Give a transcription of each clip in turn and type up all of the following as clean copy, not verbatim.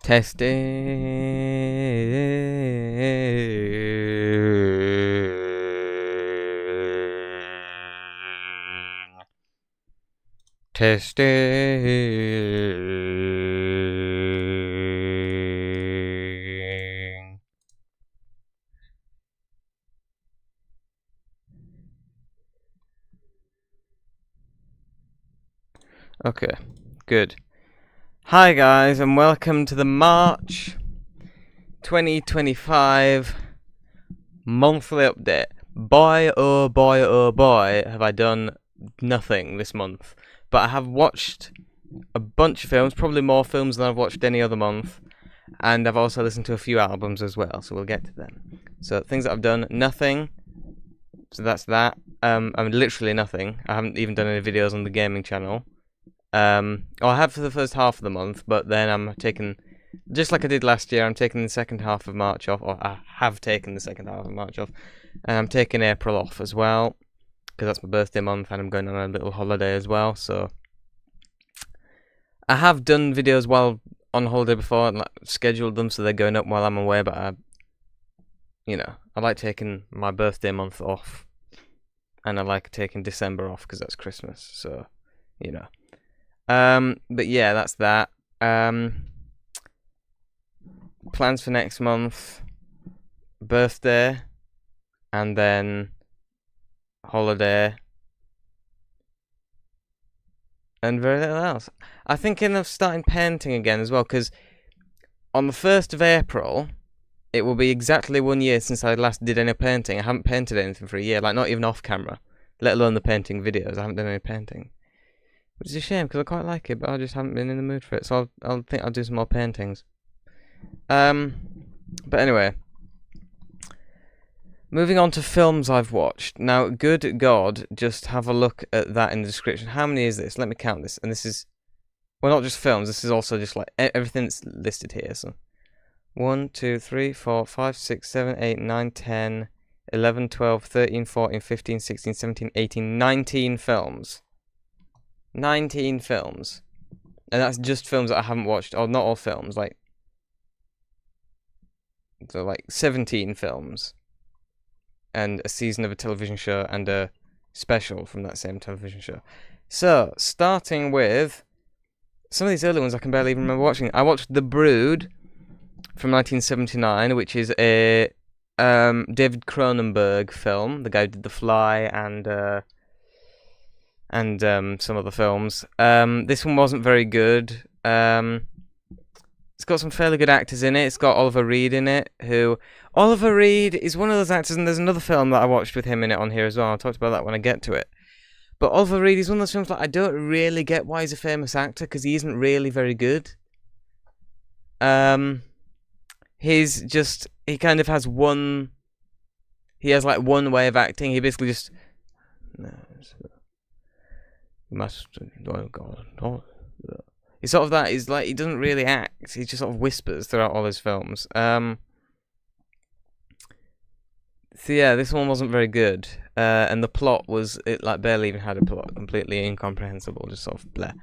Testing. Okay, good. Hi guys, and welcome to the March 2025 monthly update. Boy, oh boy, oh boy, have I done nothing this month. But I have watched a bunch of films, probably more films than I've watched any other month. And I've also listened to a few albums as well, so we'll get to them. So, things that I've done, nothing. So that's that. I mean, literally nothing. I haven't even done any videos on the gaming channel. I have for the first half of the month, but then I'm taking, just like I did last year, I'm taking the second half of March off, or I have taken the second half of March off, and I'm taking April off as well, because that's my birthday month, and I'm going on a little holiday as well, so I have done videos while on holiday before, and like, scheduled them so they're going up while I'm away, but I like taking my birthday month off, and I like taking December off, because that's Christmas, so, but yeah, that's that. Plans for next month, birthday, and then holiday, and very little else. I'm thinking of starting painting again as well, because on the 1st of April, it will be exactly 1 year since I last did any painting. I haven't painted anything for a year, like not even off camera, let alone the painting videos. I haven't done any painting. Which is a shame, because I quite like it, but I just haven't been in the mood for it. So I'll think I'll do some more paintings. But anyway. Moving on to films I've watched. Now, good God, just have a look at that in the description. How many is this? Let me count this. And this is, well, not just films. This is also just like everything that's listed here. So 1, 2, 3, 4, 5, 6, 7, 8, 9, 10, 11, 12, 13, 14, 15, 16, 17, 18, 19 films. 19 films, and that's just films that I haven't watched, or not all films, like 17 films, and a season of a television show, and a special from that same television show. So, starting with some of these early ones I can barely even remember watching. I watched The Brood from 1979, which is a David Cronenberg film, the guy who did The Fly and some other films. This one wasn't very good. It's got some fairly good actors in it. It's got Oliver Reed in it, Oliver Reed is one of those actors, and there's another film that I watched with him in it on here as well. I'll talk about that when I get to it. But Oliver Reed is one of those films like I don't really get why he's a famous actor, because he isn't really very good. He kind of has one... He has like one way of acting. He basically just... It's sort of that. He's like, he doesn't really act. He just sort of whispers throughout all his films. So yeah, this one wasn't very good. And the plot was, it like barely even had a plot. Completely incomprehensible. Just sort of bleh.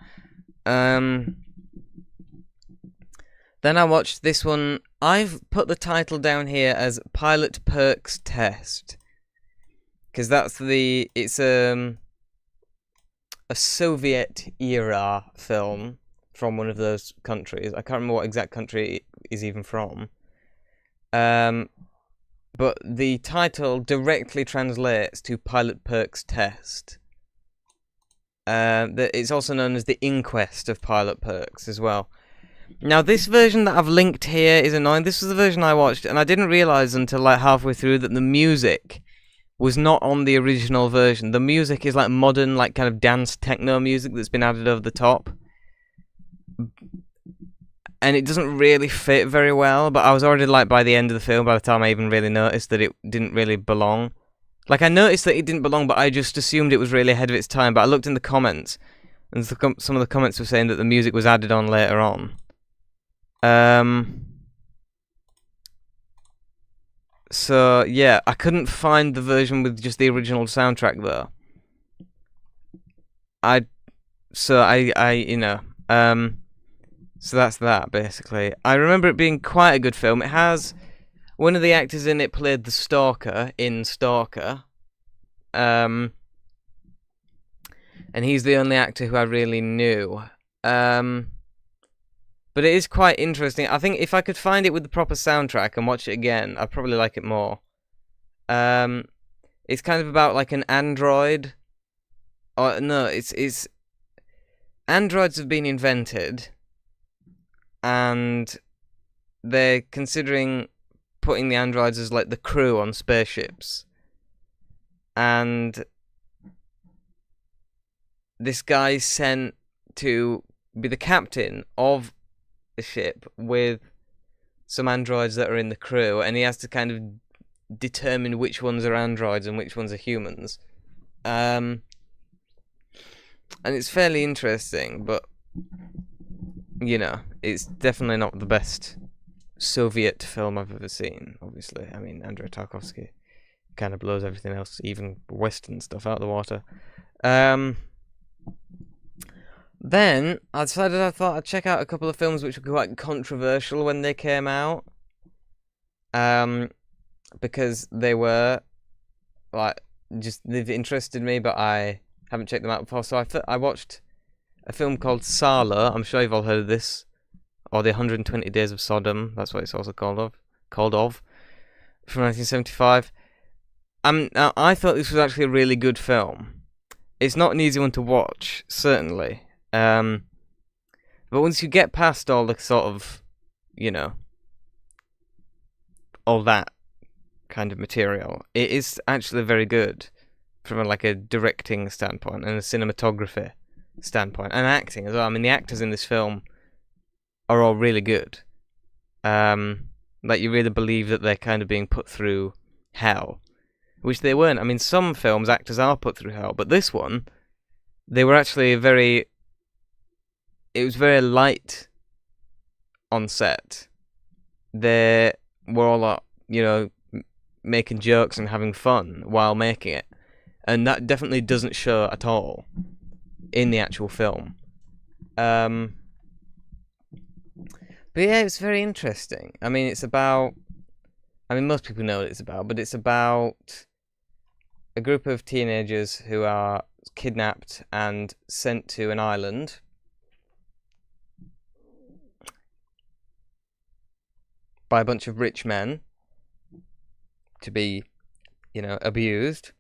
Then I watched this one. I've put the title down here as Pilot Perks Test, because it's a Soviet-era film from one of those countries. I can't remember what exact country it is even from. But the title directly translates to Pilot Perks Test. It's also known as the Inquest of Pilot Perks as well. Now, this version that I've linked here is annoying. This was the version I watched, and I didn't realise until like halfway through that the music was not on the original version. The music is like modern, like kind of dance techno music that's been added over the top. And it doesn't really fit very well, but I was already like by the end of the film, by the time I even really noticed that it didn't really belong. Like I noticed that it didn't belong, but I just assumed it was really ahead of its time. But I looked in the comments, and some of the comments were saying that the music was added on later on. So yeah, I couldn't find the version with just the original soundtrack though. So that's that, basically. I remember it being quite a good film. It has one of the actors in it played the Stalker in Stalker. And he's the only actor who I really knew. But it is quite interesting. I think if I could find it with the proper soundtrack and watch it again, I'd probably like it more. It's kind of about like an android. Or no, it's androids have been invented, and they're considering putting the androids as like the crew on spaceships. And this guy's sent to be the captain of the ship with some androids that are in the crew, and he has to kind of determine which ones are androids and which ones are humans. And it's fairly interesting, but you know, it's definitely not the best Soviet film I've ever seen, obviously. I mean, Andrei Tarkovsky kind of blows everything else, even Western stuff, out of the water. Then I decided I thought I'd check out a couple of films which were quite controversial when they came out. Because they were like they've interested me, but I haven't checked them out before. So I watched a film called Sala. I'm sure you've all heard of this, or the 120 Days of Sodom. That's what it's also called of, from 1975. Now I thought this was actually a really good film. It's not an easy one to watch, certainly. But once you get past all the sort of, you know, all that kind of material, it is actually very good from a directing standpoint and a cinematography standpoint and acting as well. I mean, the actors in this film are all really good. Like, you really believe that they're kind of being put through hell, which they weren't. I mean, some films actors are put through hell, but this one, they were actually it was very light on set. They were all, you know, making jokes and having fun while making it, and that definitely doesn't show at all in the actual film. But yeah, it's very interesting. I mean, most people know what it's about, but it's about a group of teenagers who are kidnapped and sent to an island by a bunch of rich men to be, you know, abused.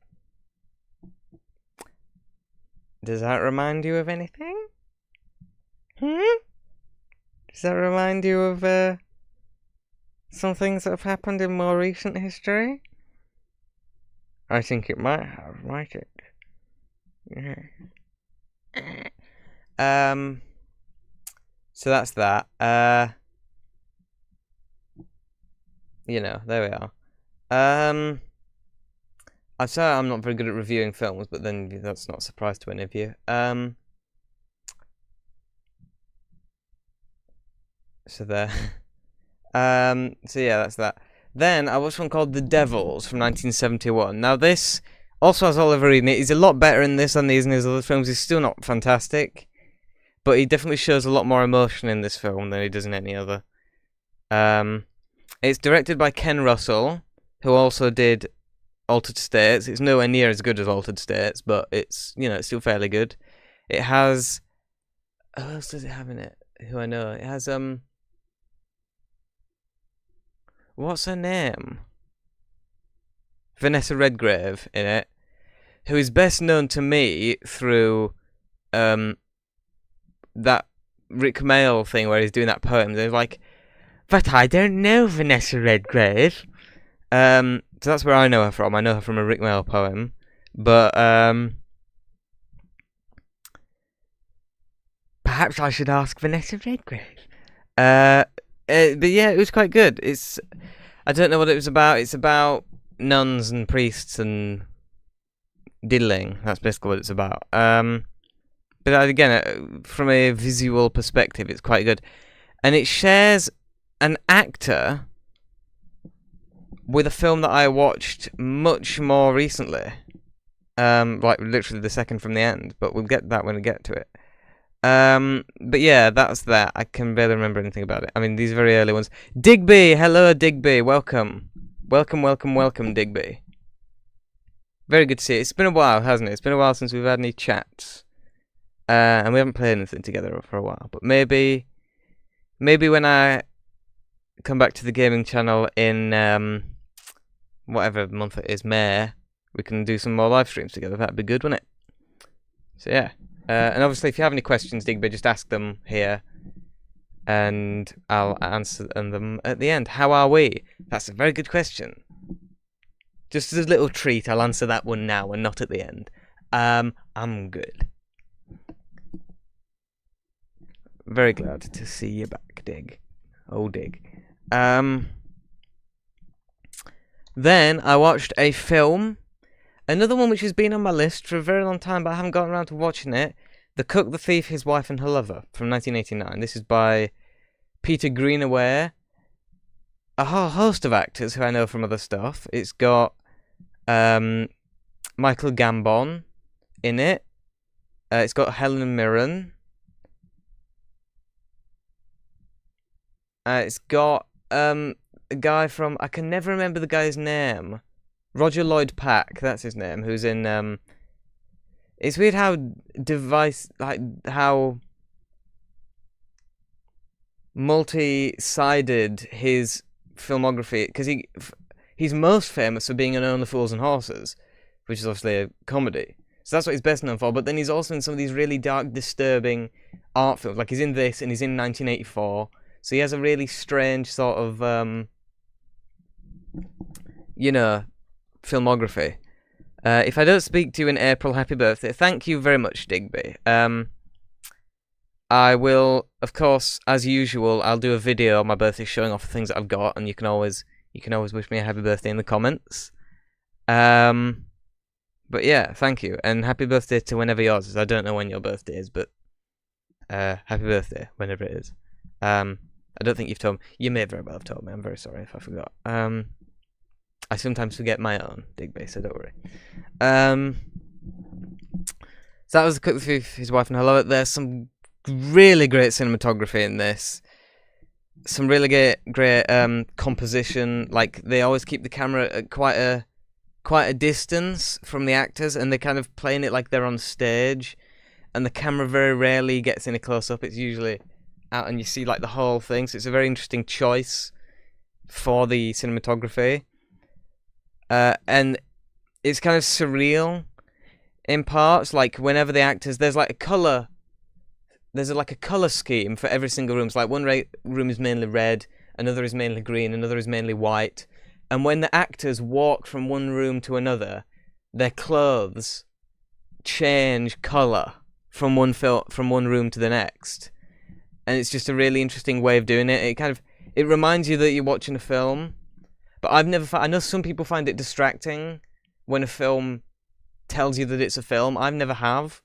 Does that remind you of anything? Does that remind you of some things that have happened in more recent history? I think it might have, might it? Yeah. So that's that. You know, there we are. I'd say I'm not very good at reviewing films, but then that's not a surprise to any of you. So there. So yeah, that's that. Then I watched one called The Devils from 1971. Now this also has Oliver Reed in it. He's a lot better in this than he is in his other films. He's still not fantastic, but he definitely shows a lot more emotion in this film than he does in any other. It's directed by Ken Russell, who also did Altered States. It's nowhere near as good as Altered States, but it's, you know, it's still fairly good. It has... Who else does it have in it? Who I know? It has, what's her name? Vanessa Redgrave in it, who is best known to me through, that Rick Mail thing where he's doing that poem. They're like, but I don't know Vanessa Redgrave. So that's where I know her from. I know her from a Rick Mail poem. But, perhaps I should ask Vanessa Redgrave. But yeah, it was quite good. I don't know what it was about. It's about nuns and priests and diddling. That's basically what it's about. But again, from a visual perspective, it's quite good. And it shares an actor with a film that I watched much more recently. Like literally the second from the end, but we'll get that when we get to it. But yeah, that's that. I can barely remember anything about it. I mean, these very early ones. Digby, hello, Digby, welcome, welcome, Digby. Very good to see you. It's been a while, hasn't it? It's been a while since we've had any chats, and we haven't played anything together for a while. But maybe when I come back to the gaming channel in whatever month it is, May, we can do some more live streams together. That'd be good, wouldn't it? So yeah. And obviously, if you have any questions, Digby, just ask them here, and I'll answer them at the end. How are we? That's a very good question. Just as a little treat, I'll answer that one now and not at the end. I'm good. Very glad to see you back, Dig. Oh, Dig. Then I watched a film. Another one which has been on my list for a very long time, but I haven't gotten around to watching it. The Cook, the Thief, His Wife and Her Lover from 1989. This is by Peter Greenaway. A whole host of actors who I know from other stuff. It's got Michael Gambon in it. It's got Helen Mirren. It's got a guy from... I can never remember the guy's name. Roger Lloyd Pack, that's his name, who's in... It's weird how how multi-sided his filmography, because he's most famous for being in Only Fools and Horses, which is obviously a comedy. So that's what he's best known for, but then he's also in some of these really dark, disturbing art films. Like he's in this, and he's in 1984, so he has a really strange sort of, filmography. If I don't speak to you in April, happy birthday. Thank you very much, Digby. I will, of course, as usual, I'll do a video on my birthday showing off the things that I've got, and you can always wish me a happy birthday in the comments. But yeah, thank you, and happy birthday to whenever yours is. I don't know when your birthday is, but happy birthday whenever it is. I don't think you've told me. You may very well have told me. I'm very sorry if I forgot. I sometimes forget my own, Digby, so don't worry. So that was The Cook, the Thief, His Wife and Her Lover. There's some really great cinematography in this. Some really great composition. Like, they always keep the camera at quite a distance from the actors, and they're kind of playing it like they're on stage. And the camera very rarely gets in a close-up. It's usually out and you see like the whole thing. So it's a very interesting choice for the cinematography. And it's kind of surreal in parts, like whenever the actors, there's like a colour scheme for every single room. So like one room is mainly red, another is mainly green, another is mainly white. And when the actors walk from one room to another, their clothes change colour from one room to the next. And it's just a really interesting way of doing it. It reminds you that you're watching a film. But I know some people find it distracting when a film tells you that it's a film. I've never have.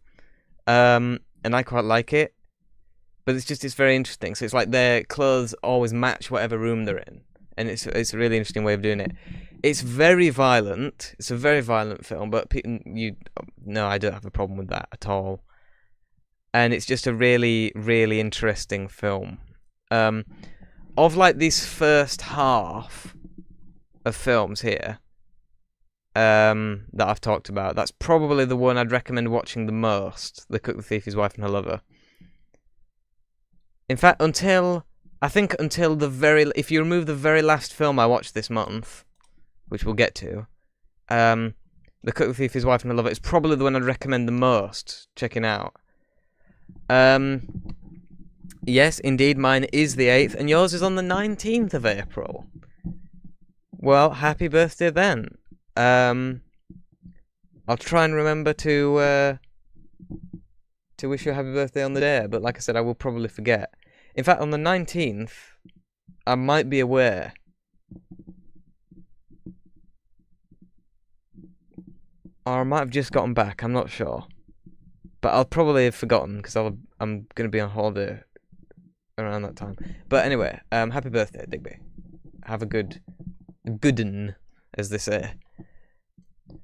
And I quite like it. But it's very interesting. So it's like their clothes always match whatever room they're in. And it's a really interesting way of doing it. It's very violent. It's a very violent film, but no, I don't have a problem with that at all. And it's just a really, really interesting film. Of like this first half of films here that I've talked about, that's probably the one I'd recommend watching the most. The Cook, the Thief, His Wife and Her Lover. In fact, until if you remove the very last film I watched this month, which we'll get to, The Cook, the Thief, His Wife and Her Lover is probably the one I'd recommend the most checking out. Yes, indeed, mine is the 8th, and yours is on the 19th of April. Well, happy birthday then. I'll try and remember to wish you a happy birthday on the day, but like I said, I will probably forget. In fact, on the 19th, I might be away. Or I might have just gotten back, I'm not sure. But I'll probably have forgotten, because I'm going to be on holiday around that time. But anyway, happy birthday, Digby. Have a good... gooden, as they say.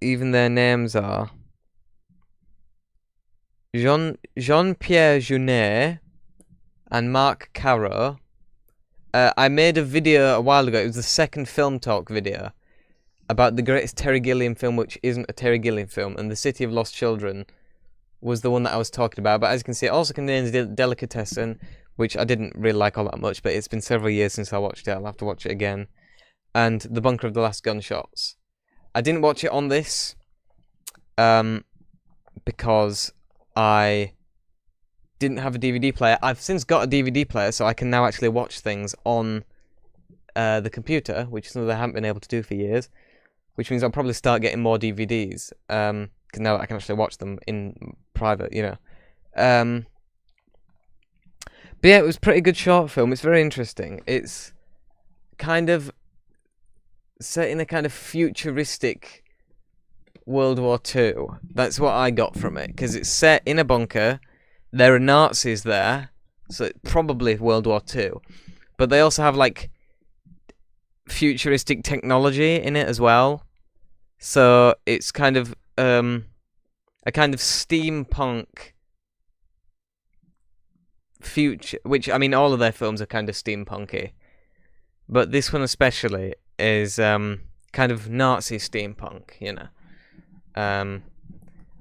even their names are Jean-Pierre Jeunet and Marc Caro. I made a video a while ago. It was the second Film Talk video about the greatest Terry Gilliam film, which isn't a Terry Gilliam film, and The City of Lost Children was the one that I was talking about. But as you can see, it also contains Delicatessen, which I didn't really like all that much, but it's been several years since I watched it. I'll have to watch it again. And The Bunker of the Last Gunshots. I didn't watch it on this because I didn't have a DVD player. I've since got a DVD player, so I can now actually watch things on the computer, which is something I haven't been able to do for years, which means I'll probably start getting more DVDs, because now I can actually watch them in private, you know. But yeah, it was a pretty good short film. It's very interesting. It's kind of set in a kind of futuristic World War II. That's what I got from it, because it's set in a bunker. There are Nazis there, so it's probably World War II. But they also have, like, futuristic technology in it as well. So it's kind of a kind of steampunk future, which, I mean, all of their films are kind of steampunky. But this one especially is kind of Nazi steampunk, you know. And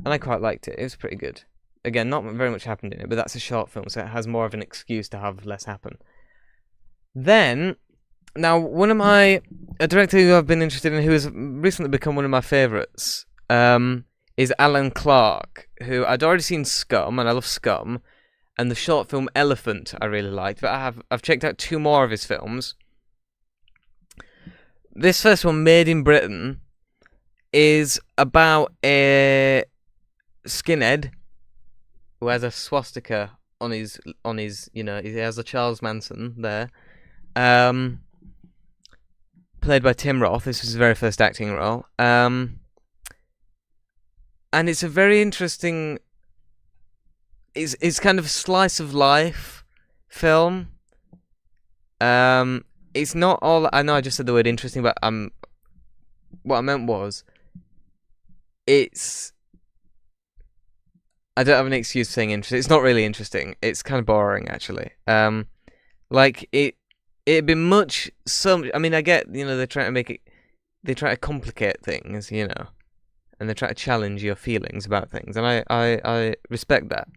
I quite liked it. It was pretty good. Again, not very much happened in it, but that's a short film, so it has more of an excuse to have less happen. Then, now, a director who I've been interested in, who has recently become one of my favourites, is Alan Clark, who I'd already seen Scum, and I love Scum, and the short film Elephant I really liked, but I've checked out 2 more of his films. This first one, Made in Britain, is about a skinhead who has a swastika on his, you know, he has a Charles Manson there. Played by Tim Roth. This was his very first acting role. And it's a very interesting... It's kind of a slice of life film. It's not all... I know I just said the word interesting, but what I meant was... It's... I don't have an excuse for saying interesting. It's not really interesting. It's kind of boring, actually. Like, it'd be much... I mean, I get, you know, they're trying to make it... They try to complicate things, you know. And they try to challenge your feelings about things. And I respect that.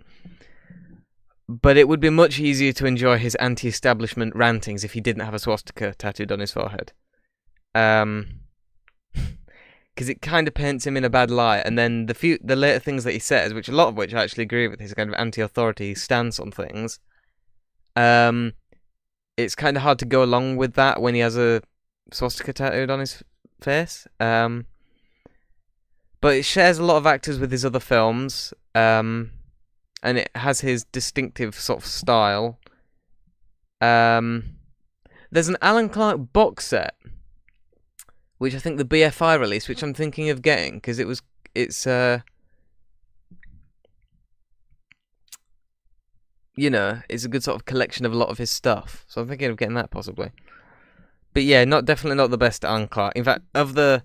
But it would be much easier to enjoy his anti-establishment rantings if he didn't have a swastika tattooed on his forehead. Because it kind of paints him in a bad light, and then the later things that he says, which a lot of which I actually agree with, his kind of anti-authority stance on things, it's kind of hard to go along with that when he has a swastika tattooed on his face. But it shares a lot of actors with his other films, and it has his distinctive sort of style. There's an Alan Clark box set, which I think the BFI released, which I'm thinking of getting, because it's you know, it's a good sort of collection of a lot of his stuff. So I'm thinking of getting that possibly. But yeah, definitely not the best Alan Clark. In fact, I've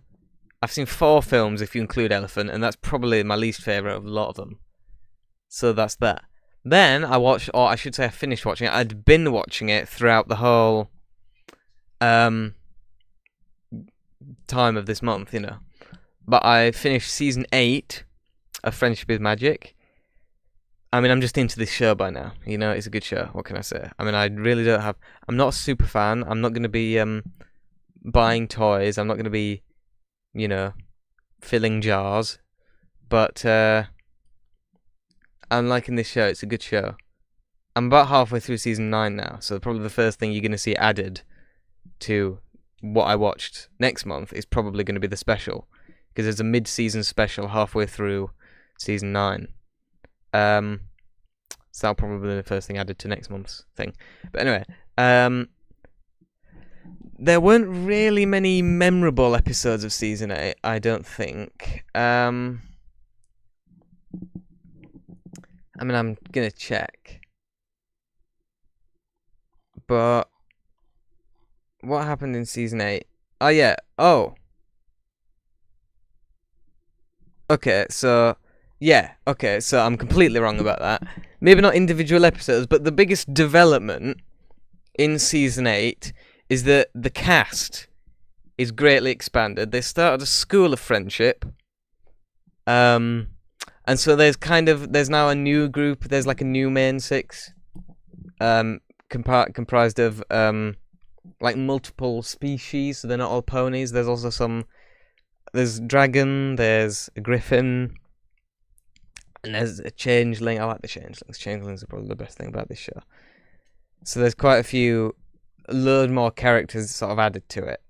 seen 4 films if you include Elephant, and that's probably my least favourite of a lot of them. So that's that. Then I watched, or I should say I finished watching it. I'd been watching it throughout the whole time of this month, you know. But I finished season 8 of Friendship is Magic. I mean, I'm just into this show by now. You know, it's a good show. What can I say? I mean, I really don't have... I'm not a super fan. I'm not going to be buying toys. I'm not going to be, you know, filling jars. But I'm liking this show. It's a good show. I'm about halfway through season 9 now, so probably the first thing you're going to see added to what I watched next month is probably going to be the special, because there's a mid-season special halfway through season 9. So that'll probably be the first thing added to next month's thing. But anyway, there weren't really many memorable episodes of season 8, I don't think. I mean, I'm gonna check. But what happened in season 8? Oh yeah. Oh. Okay, so yeah, okay, so I'm completely wrong about that. Maybe not individual episodes, but the biggest development in season 8 is that the cast is greatly expanded. They started a school of friendship. And so there's now a new group. There's like a new main six, comprised of like multiple species. So they're not all ponies. There's also there's dragon. There's a griffin, and there's a changeling. I like the changelings. Changelings are probably the best thing about this show. So there's quite a load more characters sort of added to it,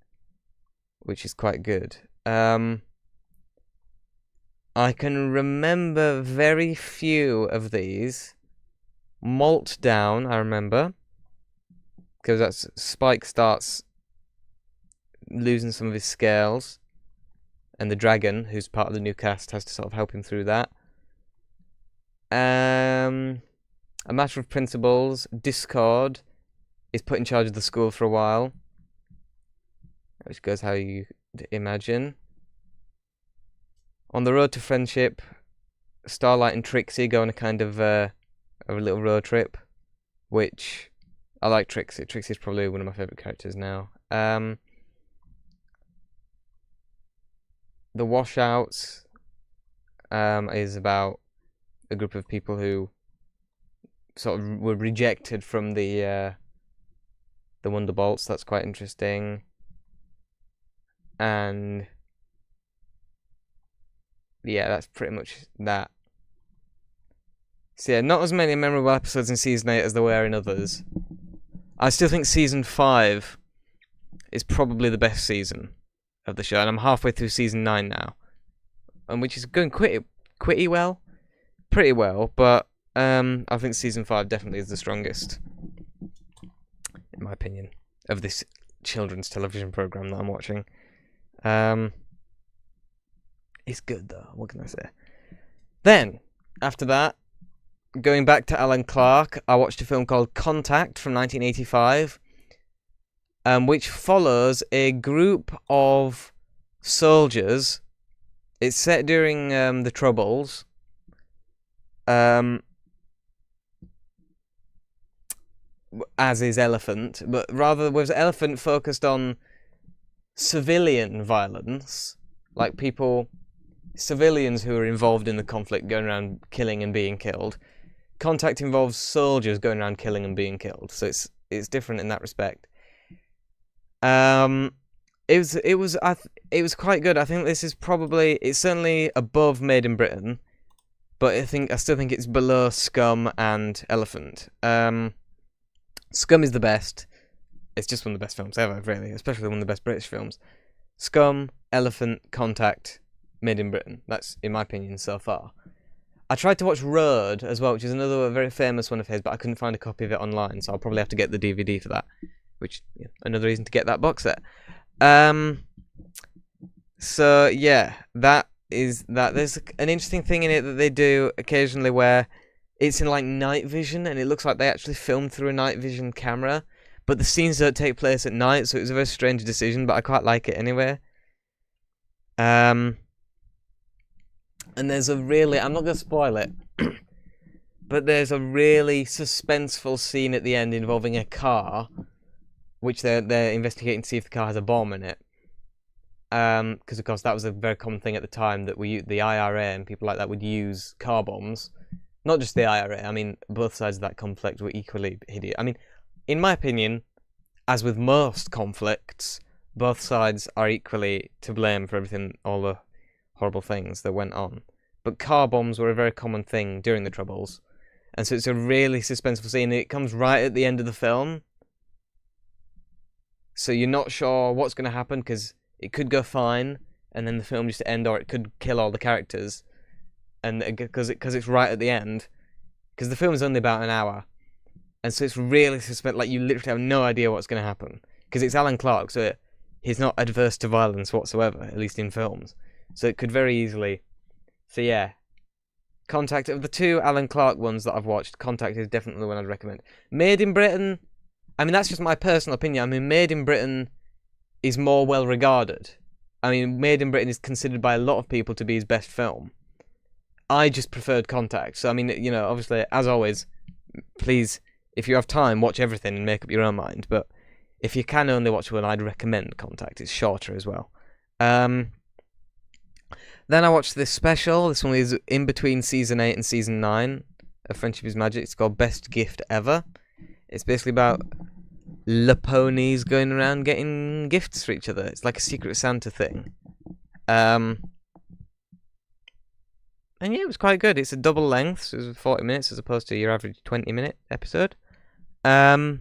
which is quite good. I can remember very few of these. Molt Down, I remember, because that's Spike starts losing some of his scales, and the dragon, who's part of the new cast, has to sort of help him through that. A Matter of Principles, Discord is put in charge of the school for a while, which goes how you imagine. On the Road to Friendship, Starlight and Trixie go on a kind of a little road trip, which I like Trixie. Trixie's probably one of my favourite characters now. The Washouts is about a group of people who sort of were rejected from the Wonderbolts. That's quite interesting. And yeah, that's pretty much that. So yeah, not as many memorable episodes in Season 8 as there were in others. I still think Season 5 is probably the best season of the show, and I'm halfway through Season 9 now. And which is going pretty well, but I think Season 5 definitely is the strongest, in my opinion, of this children's television program that I'm watching. It's good though, what can I say? Then, after that, going back to Alan Clark, I watched a film called Contact from 1985, which follows a group of soldiers. It's set during the Troubles. As is Elephant, but rather was Elephant focused on civilian violence, like civilians who are involved in the conflict going around killing and being killed. Contact involves soldiers going around killing and being killed, so it's different in that respect. It was quite good. I think this is it's certainly above Made in Britain, but I still think it's below Scum and Elephant. Scum is the best. It's just one of the best films ever, really, especially one of the best British films. Scum, Elephant, Contact, Made in Britain. That's, in my opinion, so far. I tried to watch Road as well, which is another very famous one of his, but I couldn't find a copy of it online, so I'll probably have to get the DVD for that, which, yeah, another reason to get that box set. So, yeah, that is that. There's an interesting thing in it that they do occasionally where it's in, like, night vision, and it looks like they actually filmed through a night vision camera, but the scenes don't take place at night, so it was a very strange decision, but I quite like it anyway. And there's I'm not going to spoil it, but there's a really suspenseful scene at the end involving a car, which they're investigating to see if the car has a bomb in it. Because of course that was a very common thing at the time, that the IRA and people like that would use car bombs. Not just the IRA, I mean, both sides of that conflict were equally hideous. I mean, in my opinion, as with most conflicts, both sides are equally to blame for everything, all the horrible things that went on. But car bombs were a very common thing during the Troubles. And so it's a really suspenseful scene. It comes right at the end of the film. So you're not sure what's going to happen, because it could go fine, and then the film just end, or it could kill all the characters. And because it's right at the end. Because the film is only about an hour. And so it's really suspenseful. Like, you literally have no idea what's going to happen. Because it's Alan Clark, so he's not adverse to violence whatsoever, at least in films. So it could very easily... So yeah. Contact, of the two Alan Clark ones that I've watched, Contact is definitely the one I'd recommend. Made in Britain, I mean, that's just my personal opinion. I mean, Made in Britain is more well regarded. I mean, Made in Britain is considered by a lot of people to be his best film. I just preferred Contact. So, I mean, you know, obviously, as always, please, if you have time, watch everything and make up your own mind. But if you can only watch one, I'd recommend Contact. It's shorter as well. Then I watched this special. This one is in between season 8 and season 9 of Friendship is Magic. It's called Best Gift Ever. It's basically about Laponies going around getting gifts for each other. It's like a Secret Santa thing. And yeah, it was quite good. It's a double length, so it was 40 minutes as opposed to your average 20-minute episode. I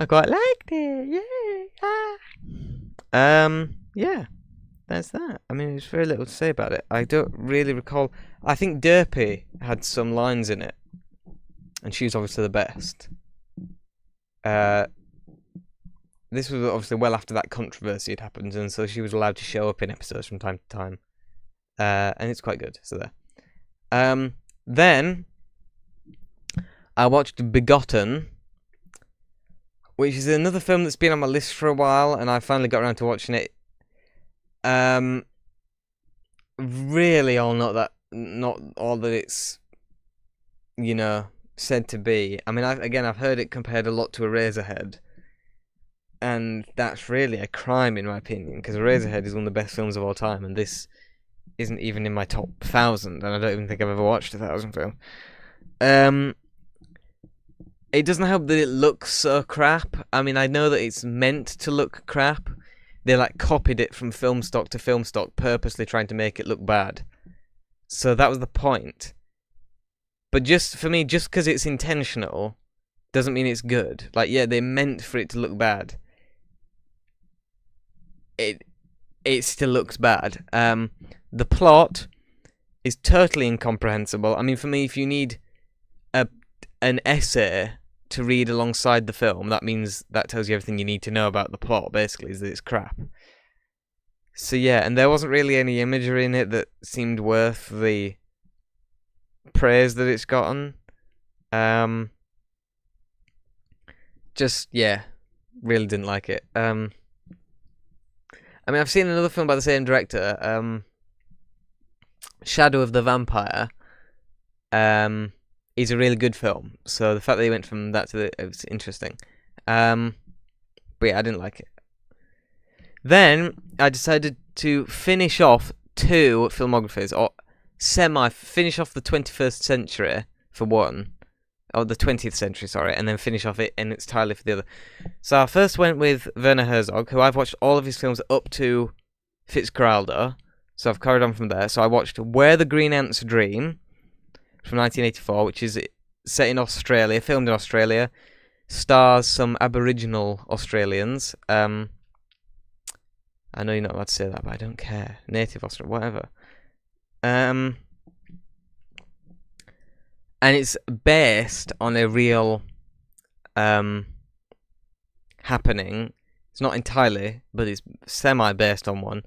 quite liked it. Yeah. Yeah. That's that. I mean, there's very little to say about it. I don't really recall. I think Derpy had some lines in it, and she was obviously the best. This was obviously well after that controversy had happened, and so she was allowed to show up in episodes from time to time. And it's quite good. So there. Then I watched Begotten, which is another film that's been on my list for a while, and I finally got around to watching it. Really not all that it's, you know, said to be. I mean, I've heard it compared a lot to Eraserhead, and that's really a crime in my opinion, because Eraserhead is one of the best films of all time, and this isn't even in my top 1,000, and I don't even think I've ever watched a 1,000 film. It doesn't help that it looks so crap. I mean, I know that it's meant to look crap. They like copied it from film stock to film stock, purposely trying to make it look bad. So that was the point. But just for me, just because it's intentional, doesn't mean it's good. Like, yeah, they meant for it to look bad. It still looks bad. The plot is totally incomprehensible. I mean, for me, if you need an essay to read alongside the film, that tells you everything you need to know about the plot, basically, is that it's crap. So yeah, and there wasn't really any imagery in it that seemed worth the praise that it's gotten. Just, yeah, really didn't like it. I mean, I've seen another film by the same director, Shadow of the Vampire, is a really good film. So the fact that he went from that to it was interesting. But yeah, I didn't like it. Then I decided to finish off 2 filmographies, or finish off the 21st century for one, or the 20th century, sorry, and then finish off it entirely for the other. So I first went with Werner Herzog, who I've watched all of his films up to Fitzcarraldo, so I've carried on from there. So I watched Where the Green Ants Dream from 1984, which is set in Australia, filmed in Australia, stars some Aboriginal Australians. I know you're not allowed to say that, but I don't care. Native Australian, whatever. And it's based on a real happening. It's not entirely, but it's semi-based on one.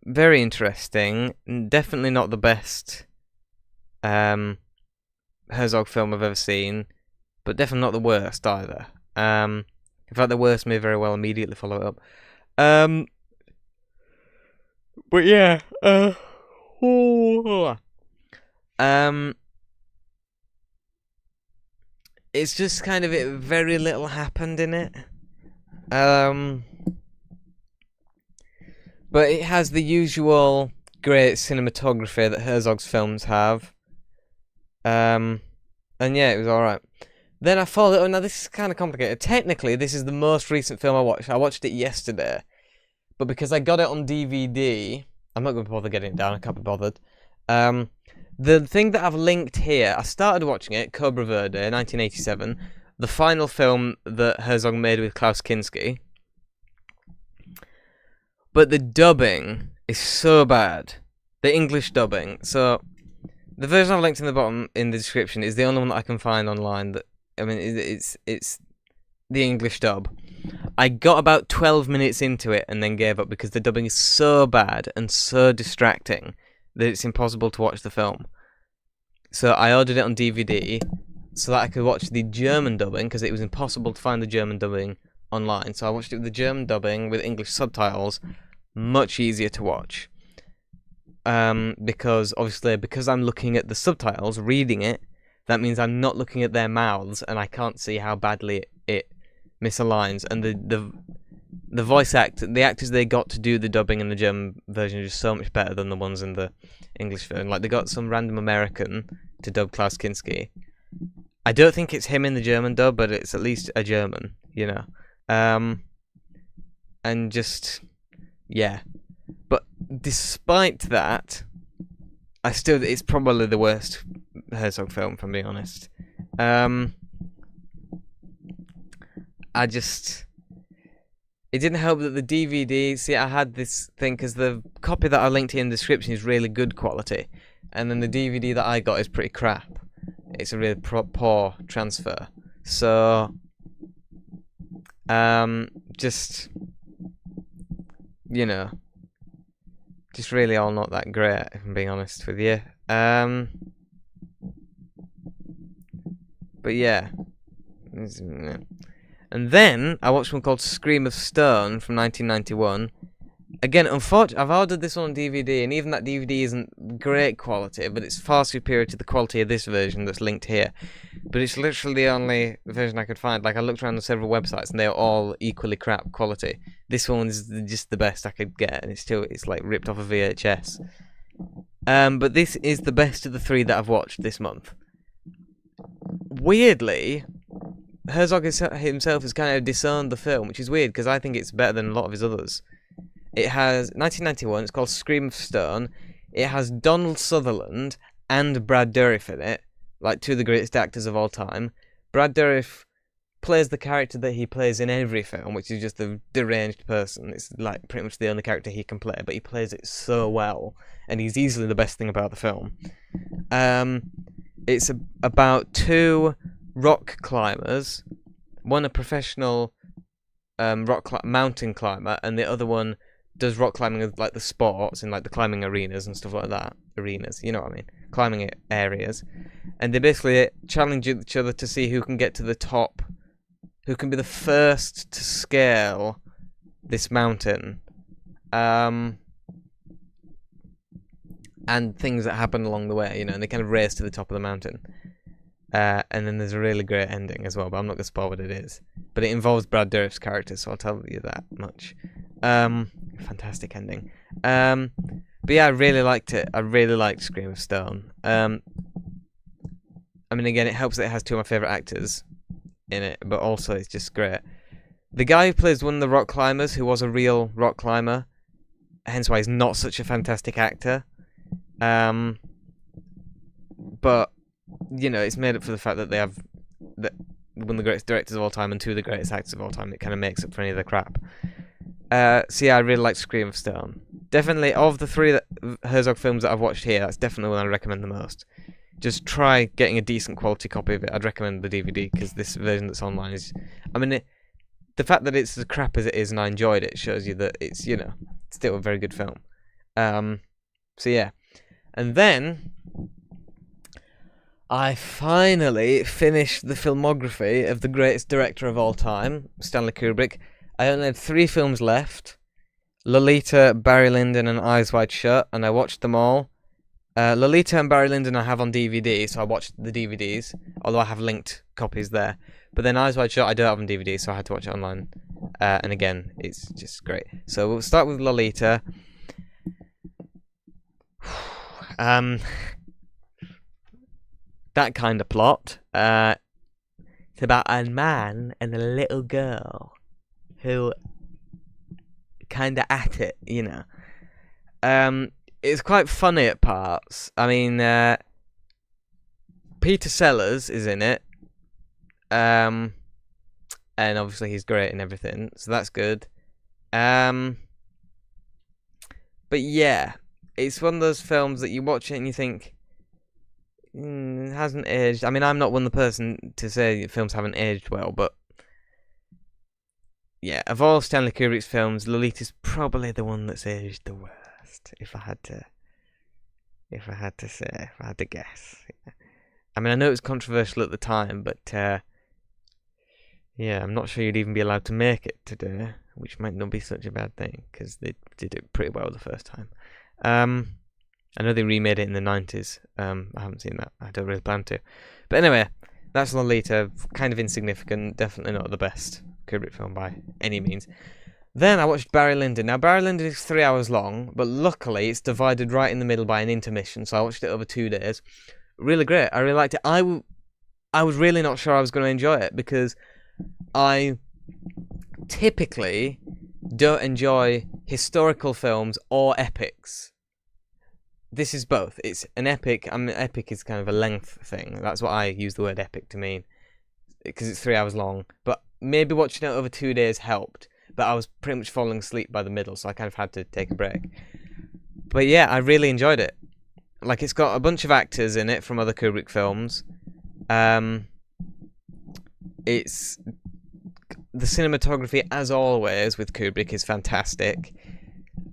Very interesting. Definitely not the best Herzog film I've ever seen, but definitely not the worst either. In fact, the worst may very well immediately follow it up. But yeah, it's just kind of very little happened in it. But it has the usual great cinematography that Herzog's films have. And yeah, it was alright. Then I thought, oh, now this is kind of complicated. Technically, this is the most recent film I watched. I watched it yesterday. But because I got it on DVD, I'm not going to bother getting it down. I can't be bothered. The thing that I've linked here, I started watching it, Cobra Verde, 1987, the final film that Herzog made with Klaus Kinski. But the dubbing is so bad. The English dubbing. So, the version I've linked in the bottom in the description is the only one that I can find online. It's the English dub. I got about 12 minutes into it and then gave up because the dubbing is so bad and so distracting that it's impossible to watch the film. So I ordered it on DVD so that I could watch the German dubbing, because it was impossible to find the German dubbing online, so I watched it with the German dubbing with English subtitles. Much easier to watch. Because I'm looking at the subtitles, reading it, that means I'm not looking at their mouths, and I can't see how badly it misaligns. And the voice the actors they got to do the dubbing in the German version are just so much better than the ones in the English version. Like, they got some random American to dub Klaus Kinski. I don't think it's him in the German dub, but it's at least a German, you know. And just, yeah. But despite that, it's probably the worst Herzog film, if I'm being honest. It didn't help that the DVD, see, I had this thing, because the copy that I linked here in the description is really good quality, and then the DVD that I got is pretty crap. It's a really poor transfer. So, just, you know, just really all not that great, if I'm being honest with you. But yeah. And then I watched one called Scream of Stone from 1991. Again, unfortunately, I've ordered this one on DVD, and even that DVD isn't great quality, but it's far superior to the quality of this version that's linked here. But it's literally the only version I could find. Like, I looked around on several websites, and they're all equally crap quality. This one is just the best I could get, and it's like ripped off a VHS. But this is the best of the three that I've watched this month. Weirdly, Herzog himself has kind of disowned the film, which is weird, because I think it's better than a lot of his others. It has 1991. It's called Scream of Stone. It has Donald Sutherland and Brad Dourif in it, like two of the greatest actors of all time. Brad Dourif plays the character that he plays in every film, which is just a deranged person. It's like pretty much the only character he can play, but he plays it so well, and he's easily the best thing about the film. It's about two rock climbers, one a professional mountain climber, and the other one does rock climbing with like the sports in like the climbing arenas and stuff like that. Arenas, you know what I mean? Climbing areas. And they basically challenge each other to see who can get to the top, who can be the first to scale this mountain. And things that happen along the way, you know, and they kind of race to the top of the mountain. And then there's a really great ending as well, but I'm not going to spoil what it is. But it involves Brad Dourif's character, so I'll tell you that much. Fantastic ending. But yeah, I really liked it. I really liked Scream of Stone. I mean, again, it helps that it has two of my favourite actors in it, but also it's just great. The guy who plays one of the rock climbers, who was a real rock climber, hence why he's not such a fantastic actor. But you know, it's made up for the fact that they have one of the greatest directors of all time and two of the greatest actors of all time. It kind of makes up for any of the crap. So yeah, I really like Scream of Stone. Definitely, of the three Herzog films that I've watched here, that's definitely one I recommend the most. Just try getting a decent quality copy of it. I'd recommend the DVD, because this version that's online is... I mean, the fact that it's as crap as it is and I enjoyed it shows you that it's, you know, still a very good film. So yeah. And then I finally finished the filmography of the greatest director of all time, Stanley Kubrick. I only had 3 films left: Lolita, Barry Lyndon, and Eyes Wide Shut, and I watched them all. Lolita and Barry Lyndon I have on DVD, so I watched the DVDs, although I have linked copies there. But then Eyes Wide Shut I don't have on DVD, so I had to watch it online. And again, it's just great. So we'll start with Lolita. That kind of plot. It's about a man and a little girl who kind of at it, you know. It's quite funny at parts. I mean, Peter Sellers is in it. And obviously he's great in everything, so that's good. But yeah, it's one of those films that you watch it and you think, it hasn't aged. I mean, I'm not one of the person to say films haven't aged well, but yeah, of all Stanley Kubrick's films, Lolita's probably the one that's aged the worst, if I had to guess. I mean, I know it was controversial at the time, but Yeah, I'm not sure you'd even be allowed to make it today, which might not be such a bad thing because they did it pretty well the first time. I know they remade it in the 90s. I haven't seen that. I don't really plan to. But anyway, that's Lolita. Kind of insignificant. Definitely not the best Kubrick film by any means. Then I watched Barry Lyndon. Now, Barry Lyndon is 3 hours long, but luckily it's divided right in the middle by an intermission, so I watched it over 2 days. Really great. I really liked it. I was really not sure I was going to enjoy it because I typically don't enjoy historical films or epics. This is both. It's an epic. Epic is kind of a length thing. That's what I use the word epic to mean, because it's 3 hours long. But maybe watching it over 2 days helped. But I was pretty much falling asleep by the middle, so I kind of had to take a break. But yeah, I really enjoyed it. Like, it's got a bunch of actors in it from other Kubrick films. It's the cinematography, as always, with Kubrick is fantastic.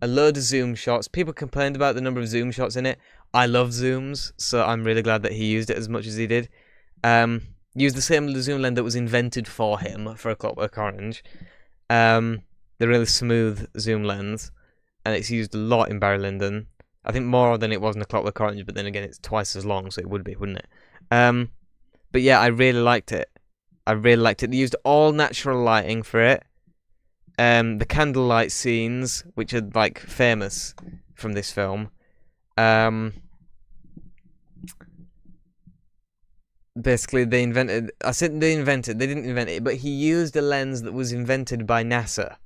A load of zoom shots. People complained about the number of zoom shots in it. I love zooms, so I'm really glad that he used it as much as he did. Used the same zoom lens that was invented for him for A Clockwork Orange. The really smooth zoom lens, and it's used a lot in Barry Lyndon. I think more than it was in A Clockwork Orange, but then again, it's twice as long, so it would be, wouldn't it? But yeah, I really liked it. They used all natural lighting for it. The candlelight scenes, which are like famous from this film. Basically, they invented. I said they invented. They didn't invent it, but he used a lens that was invented by NASA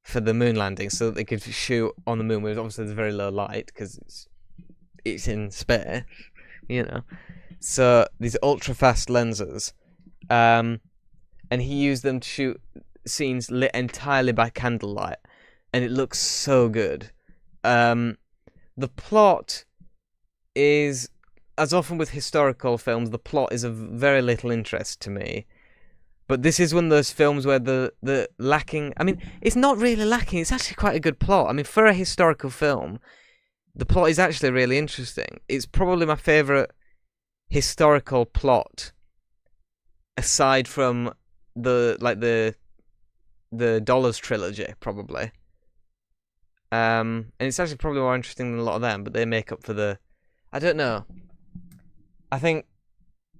for the moon landing, so that they could shoot on the moon. Where obviously there's very low light because it's in space, you know. So these ultra fast lenses, and he used them to shoot scenes lit entirely by candlelight, and it looks so good. The plot is, as often with historical films, the plot is of very little interest to me. But this is one of those films where the lacking... I mean, it's not really lacking. It's actually quite a good plot. I mean, for a historical film, the plot is actually really interesting. It's probably my favourite historical plot, aside from the Dollars trilogy, probably. And it's actually probably more interesting than a lot of them, but they make up for the... I don't know. I think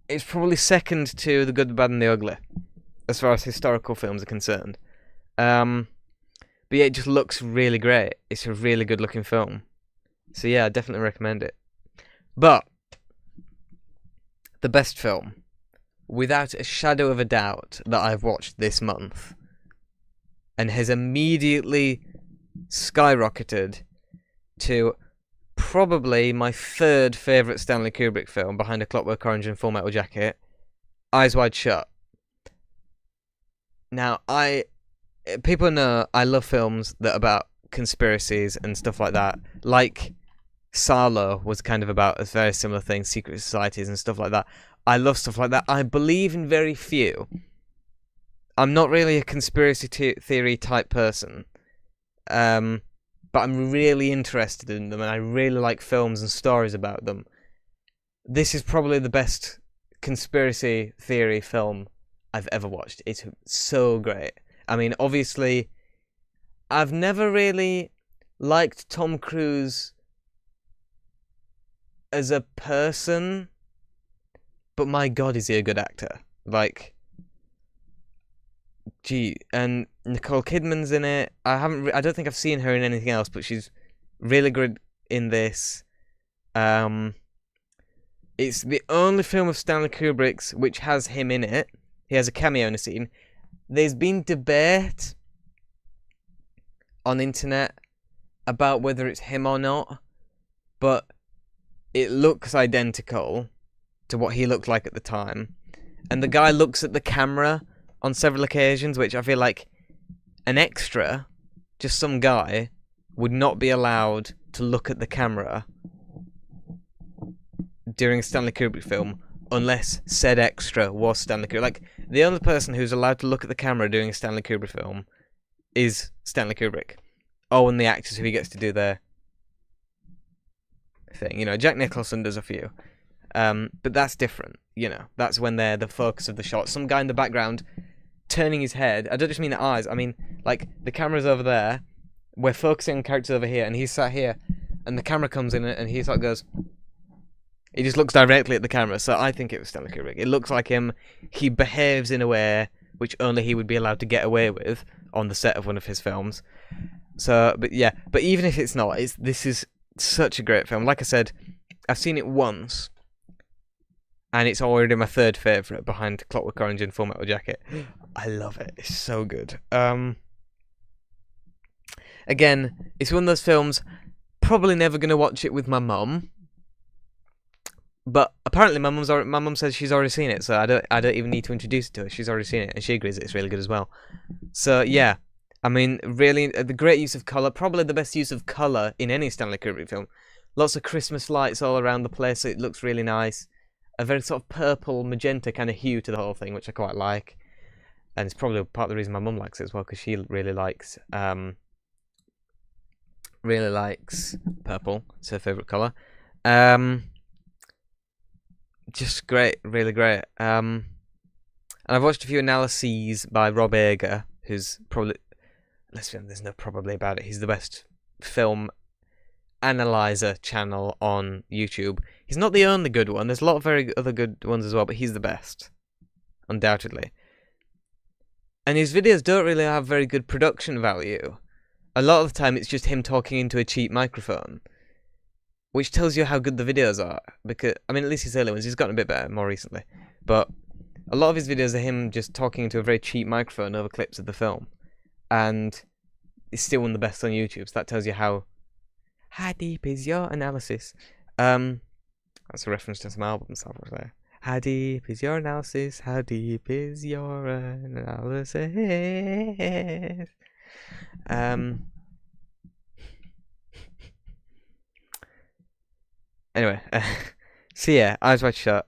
it's probably second to The Good, the Bad and the Ugly, as far as historical films are concerned. But yeah, it just looks really great. It's a really good looking film. So yeah, I definitely recommend it. But the best film, without a shadow of a doubt, that I've watched this month, and has immediately skyrocketed to probably my third favourite Stanley Kubrick film, behind A Clockwork Orange and Full Metal Jacket, Eyes Wide Shut. Now, people know I love films that are about conspiracies and stuff like that. Like Salo was kind of about a very similar thing, secret societies and stuff like that. I love stuff like that. I believe in very few. I'm not really a conspiracy theory type person. But I'm really interested in them, and I really like films and stories about them. This is probably the best conspiracy theory film I've ever watched. It's so great. I mean, obviously, I've never really liked Tom Cruise as a person, but my God, is he a good actor. Like, gee, and Nicole Kidman's in it. I don't think I've seen her in anything else, but she's really good in this. It's the only film of Stanley Kubrick's which has him in it. He has a cameo in a scene. There's been debate on the internet about whether it's him or not, but it looks identical to what he looked like at the time. And the guy looks at the camera on several occasions, which I feel like an extra, just some guy, would not be allowed to look at the camera during a Stanley Kubrick film unless said extra was Stanley Kubrick. Like, the only person who's allowed to look at the camera during a Stanley Kubrick film is Stanley Kubrick. Oh, and the actors who he gets to do their thing. You know, Jack Nicholson does a few. But that's different, you know. That's when they're the focus of the shot. Some guy in the background turning his head. I don't just mean the eyes. I mean, like, the camera's over there. We're focusing on characters over here, and he's sat here. And the camera comes in, and he sort of goes... He just looks directly at the camera, so I think it was Stanley Kubrick. It looks like him. He behaves in a way which only he would be allowed to get away with on the set of one of his films. So, but yeah. But even if it's not, this is such a great film. Like I said, I've seen it once, and it's already my third favourite behind Clockwork Orange and Full Metal Jacket. I love it. It's so good. Again, it's one of those films, probably never going to watch it with my mum. But apparently my mum says she's already seen it, so I don't even need to introduce it to her. She's already seen it, and she agrees it's really good as well. So yeah, I mean, really, the great use of colour, probably the best use of colour in any Stanley Kubrick film. Lots of Christmas lights all around the place, so it looks really nice. A very sort of purple, magenta kind of hue to the whole thing, which I quite like. And it's probably part of the reason my mum likes it as well, because she really likes purple. It's her favourite colour. Just great, really great. And I've watched a few analyses by Rob Ager, who's probably... Let's be honest, there's no probably about it. He's the best film analyzer channel on YouTube. He's not the only good one. There's a lot of other good ones as well, but he's the best, undoubtedly. And his videos don't really have very good production value. A lot of the time, it's just him talking into a cheap microphone, which tells you how good the videos are. Because, I mean, at least his early ones, he's gotten a bit better more recently. But a lot of his videos are him just talking into a very cheap microphone over clips of the film. And it's still one of the best on YouTube, so that tells you how deep is your analysis. That's a reference to some albums I've watched there. How deep is your analysis? How deep is your analysis? Anyway, so yeah, Eyes Wide Shut,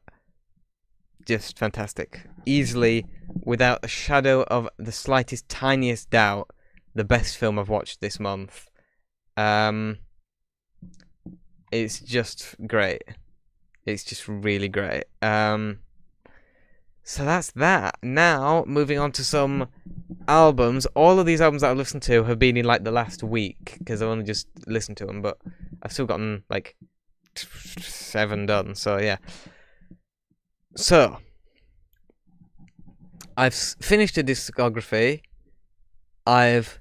just fantastic. Easily, without a shadow of the slightest, tiniest doubt, the best film I've watched this month. It's just great. It's just really great. So that's that. Now, moving on to some albums. All of these albums that I've listened to have been in, like, the last week, because I've only just listened to them, but I've still gotten, like, 7 done, so yeah. So, I've finished a discography, I've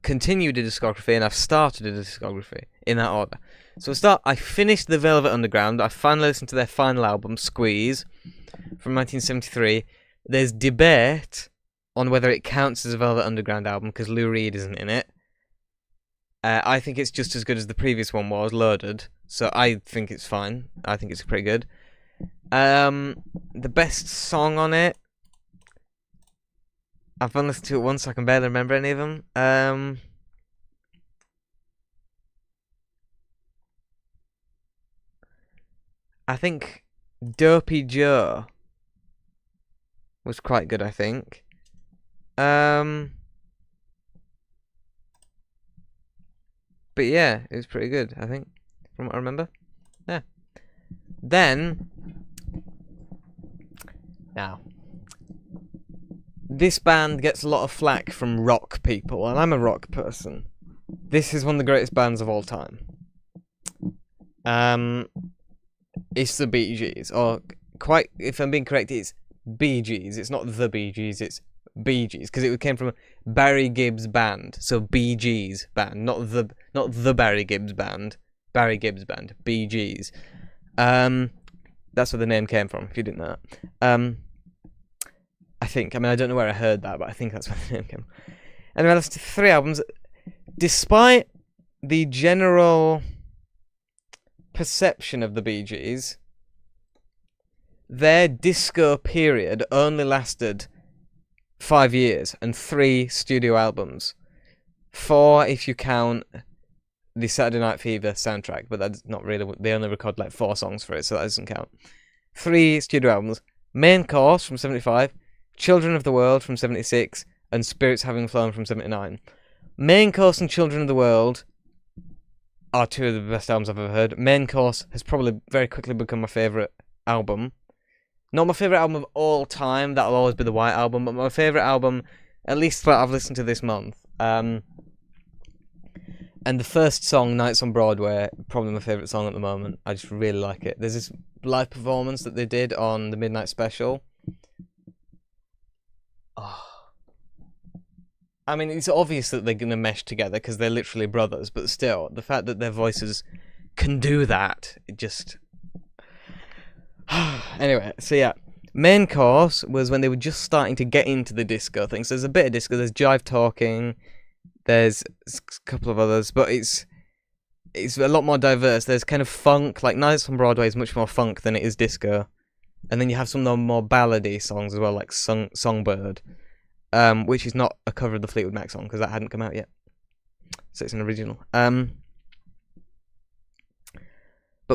continued a discography, and I've started a discography, in that order. So I finished The Velvet Underground. I finally listened to their final album, Squeeze, from 1973. There's debate on whether it counts as a Velvet Underground album, because Lou Reed isn't in it. I think it's just as good as the previous one was, Loaded, so I think it's fine. I think it's pretty good. The best song on it, I've only listened to it once, so I can barely remember any of them. I think Dopey Joe was quite good, I think. But yeah, it was pretty good, I think, from what I remember. Yeah. Then, now, this band gets a lot of flack from rock people, and I'm a rock person. This is one of the greatest bands of all time. It's the Bee Gees, or quite, if I'm being correct, it's Bee Gees. It's not the Bee Gees, it's Bee Gees, because it came from Barry Gibb's band, so Bee Gees band, not the Barry Gibbs band, Barry Gibb's band, Bee Gees. That's where the name came from, if you didn't know that. I think, I mean, I don't know where I heard that, but I think that's where the name came from. Anyway, I listened to 3 albums. Despite the general perception of the Bee Gees, their disco period only lasted 5 years and 3 studio albums. 4 if you count the Saturday Night Fever soundtrack, but that's not really, they only record like 4 songs for it, so that doesn't count. 3 studio albums. Main Course from 75, Children of the World from 76, and Spirits Having Flown from 79. Main Course and Children of the World are 2 of the best albums I've ever heard. Main Course has probably very quickly become my favourite album. Not my favourite album of all time, that'll always be the White Album, but my favourite album, at least that I've listened to this month. And the first song, Nights on Broadway, probably my favourite song at the moment. I just really like it. There's this live performance that they did on the Midnight Special. Oh. I mean, it's obvious that they're going to mesh together because they're literally brothers, but still, the fact that their voices can do that, it just... Anyway, so yeah. Main course was when they were just starting to get into the disco thing. So there's a bit of disco, there's jive talking, there's a couple of others, but it's a lot more diverse. There's kind of funk, like Nights on Broadway is much more funk than it is disco. And then you have some of the more ballady songs as well, like Songbird, which is not a cover of the Fleetwood Mac song, because that hadn't come out yet. So it's an original. But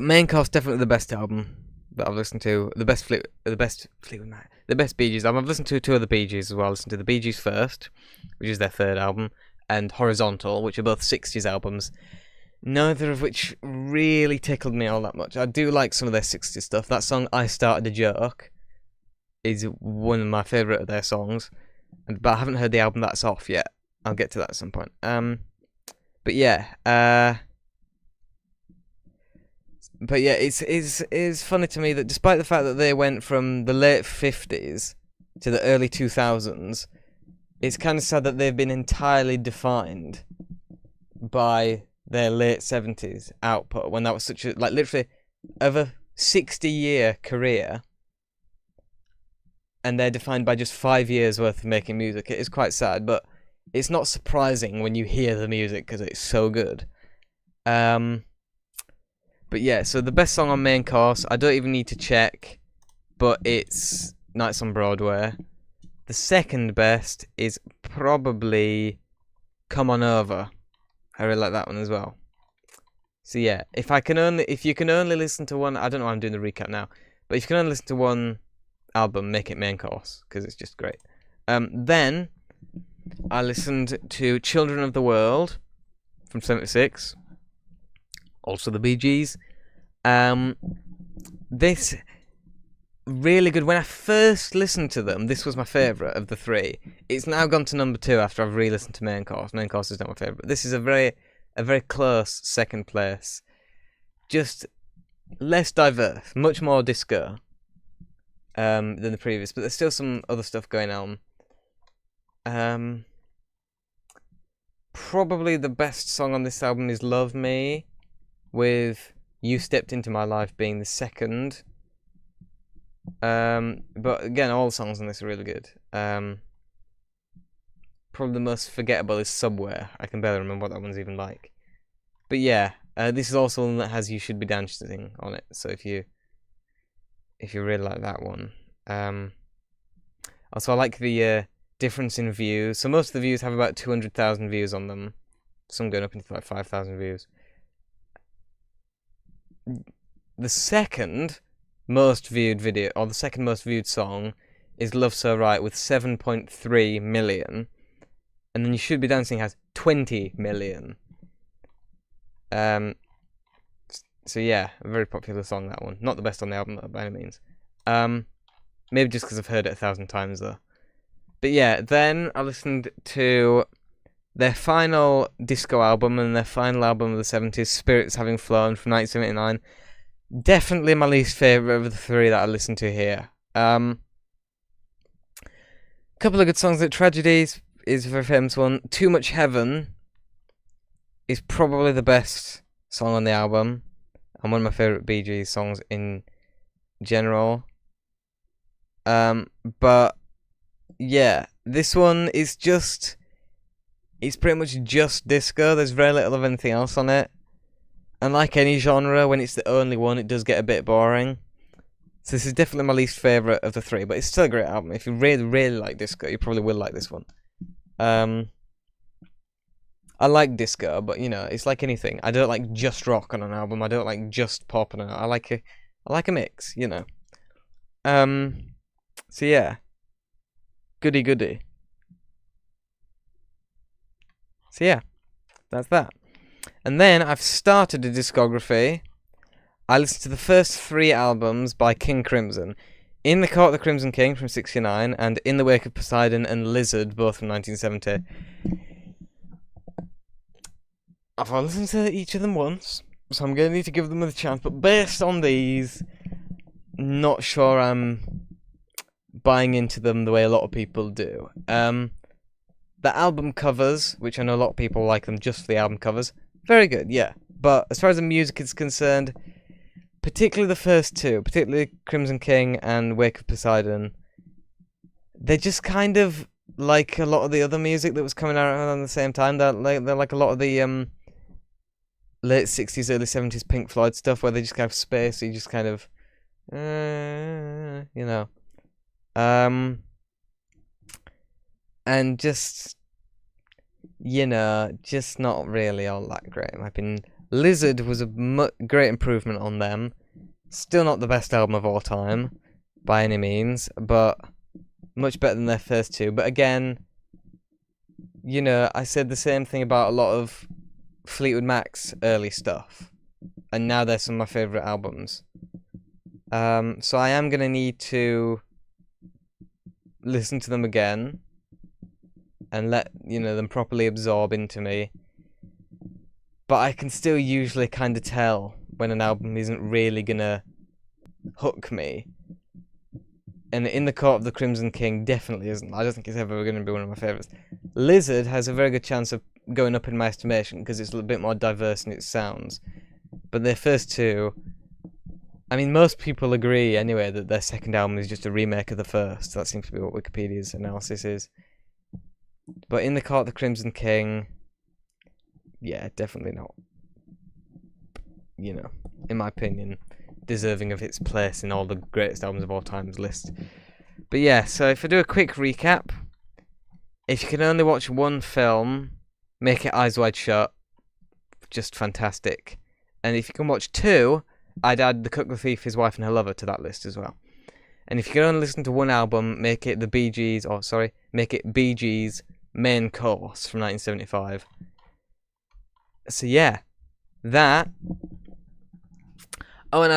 Main Course, definitely the best album that I've listened to. The best Fleetwood Mac, the best Bee Gees album. I've listened to two of the Bee Gees as well. I listened to the Bee Gees first, which is their third album, and Horizontal, which are both 60s albums. Neither of which really tickled me all that much. I do like some of their 60s stuff. That song, I Started a Joke, is one of my favourite of their songs. But I haven't heard the album that's off yet. I'll get to that at some point. But yeah. It's funny to me that despite the fact that they went from the late 50s to the early 2000s, it's kind of sad that they've been entirely defined by their late 70s output, when that was such a, like, literally over 60-year career, and they're defined by just 5 years worth of making music. It is quite sad, but it's not surprising when you hear the music because it's so good. But yeah, so the best song on Main Course, I don't even need to check, but it's Nights on Broadway. The second best is probably Come On Over. I really like that one as well. So yeah, if you can only listen to one, I don't know why I'm doing the recap now, but if you can only listen to one album, make it Main Course, because it's just great. Then I listened to Children of the World from '76. Also the Bee Gees. This really good. When I first listened to them, this was my favourite of the three. It's now gone to number 2 after I've re-listened to Main Course. Main Course is not my favourite. This is a very close second place. Just less diverse, much more disco than the previous, but there's still some other stuff going on. Probably the best song on this album is Love Me, with You Stepped Into My Life being the second. But again, all the songs on this are really good. Probably the most forgettable is Subway. I can barely remember what that one's even like. But yeah, this is also one that has You Should Be Dancing on it. So if you really like that one. Also, I like the difference in views. So most of the views have about 200,000 views on them. Some going up into like 5,000 views. The second most viewed video, or the second most viewed song, is Love So Right with 7.3 million. And then You Should Be Dancing has 20 million. So yeah, a very popular song, that one. Not the best on the album by any means. Maybe just because I've heard it 1,000 times though. But yeah, then I listened to their final disco album and their final album of the 70s, Spirits Having Flown from 1979. Definitely my least favourite of the three that I listened to here. Couple of good songs. Like Tragedies is a very famous one. Too Much Heaven is probably the best song on the album, and one of my favourite Bee Gees songs in general. But yeah, this one is just, it's pretty much just disco. There's very little of anything else on it. And like any genre, when it's the only one, it does get a bit boring. So this is definitely my least favourite of the three, but it's still a great album. If you really, really like disco, you probably will like this one. I like disco, but you know, it's like anything. I don't like just rock on an album. I don't like just pop on an album. I like a mix, you know. So yeah. Goody goody. So yeah, that's that. And then I've started a discography. I listened to the first 3 albums by King Crimson. In the Court of the Crimson King from '69, and In the Wake of Poseidon and Lizard, both from 1970. I've only listened to each of them once, so I'm going to need to give them a chance. But based on these, not sure I'm buying into them the way a lot of people do. The album covers, which I know a lot of people like them just for the album covers, very good, yeah. But as far as the music is concerned, particularly the first two, particularly Crimson King and Wake of Poseidon, they're just kind of like a lot of the other music that was coming out around the same time. They're like a lot of the late 60s, early 70s Pink Floyd stuff where they just kind of spacey, just kind of, you know. And just, you know, just not really all that great in my opinion. Lizard was a great improvement on them. Still not the best album of all time, by any means, but much better than their first two. But again, you know, I said the same thing about a lot of Fleetwood Mac's early stuff, and now they're some of my favourite albums. So I am going to need to listen to them again and let, you know, them properly absorb into me. But I can still usually kind of tell when an album isn't really gonna hook me. And In the Court of the Crimson King definitely isn't. I don't think it's ever going to be one of my favourites. Lizard has a very good chance of going up in my estimation because it's a little bit more diverse in its sounds. But their first two, I mean, most people agree anyway that their second album is just a remake of the first. That seems to be what Wikipedia's analysis is. But In the Court of the Crimson King, yeah, definitely not, you know, in my opinion, deserving of its place in all the greatest albums of all time's list. But yeah, so if I do a quick recap, if you can only watch one film, make it Eyes Wide Shut, just fantastic. And if you can watch two, I'd add The Cook, the Thief, His Wife and Her Lover to that list as well. And if you can only listen to one album, make it Bee Gees' Main Course from 1975. So yeah, that. Oh, and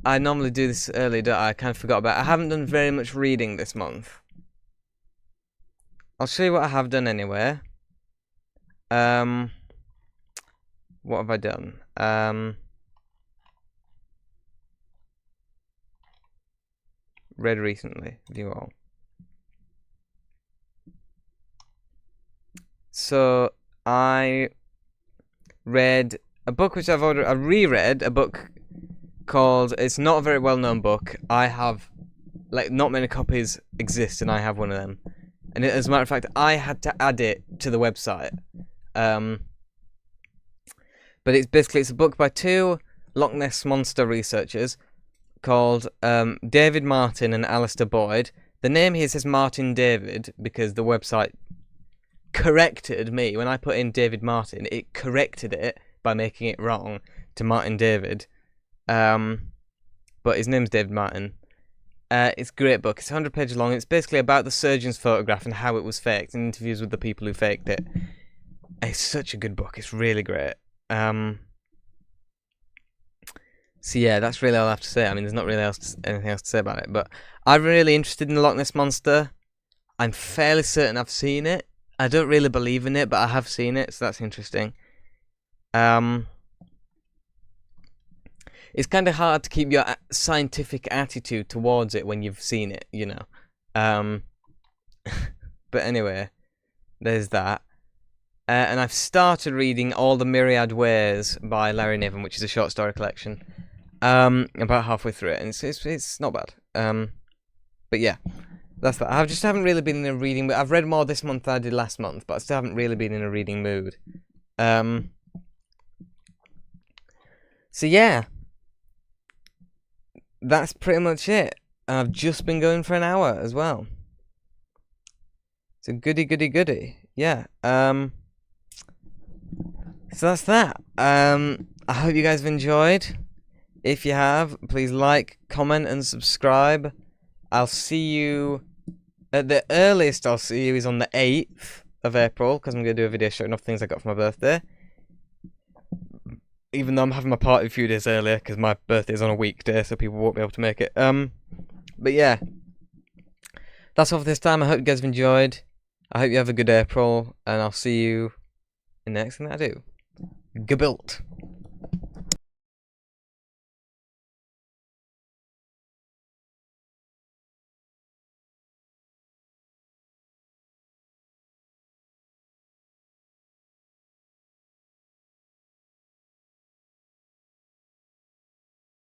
I normally do this early, don't I? I kind of forgot about it. I haven't done very much reading this month. I'll show you what I have done anyway. What have I done? Read recently, view all. So I read a book which I reread a book called, it's not a very well-known book. I have, like, not many copies exist and I have one of them. And as a matter of fact, I had to add it to the website. But it's a book by two Loch Ness Monster researchers called David Martin and Alistair Boyd. The name here says Martin David because the website corrected me. When I put in David Martin, it corrected it by making it wrong to Martin David. But his name's David Martin. It's a great book. It's 100 pages long. It's basically about the surgeon's photograph and how it was faked, and interviews with the people who faked it. It's such a good book. It's really great. So yeah, that's really all I have to say. I mean, there's not really anything else to say about it. But I'm really interested in the Loch Ness Monster. I'm fairly certain I've seen it. I don't really believe in it, but I have seen it, so that's interesting. It's kind of hard to keep your scientific attitude towards it when you've seen it, you know. But anyway, there's that. And I've started reading All the Myriad Ways by Larry Niven, which is a short story collection. About halfway through it, and it's not bad. But yeah, that's that. I just haven't really been in a reading. I've read more this month than I did last month, but I still haven't really been in a reading mood. So yeah, that's pretty much it. I've just been going for an hour as well. So goody. Yeah. So that's that. I hope you guys have enjoyed. If you have, please like, comment, and subscribe. I'll see you at the earliest. I'll see you is on the 8th of April because I'm going to do a video showing off things I got for my birthday. Even though I'm having my party a few days earlier because my birthday is on a weekday, so people won't be able to make it. But yeah, that's all for this time. I hope you guys have enjoyed. I hope you have a good April, and I'll see you in the next thing that I do. Gebuilt.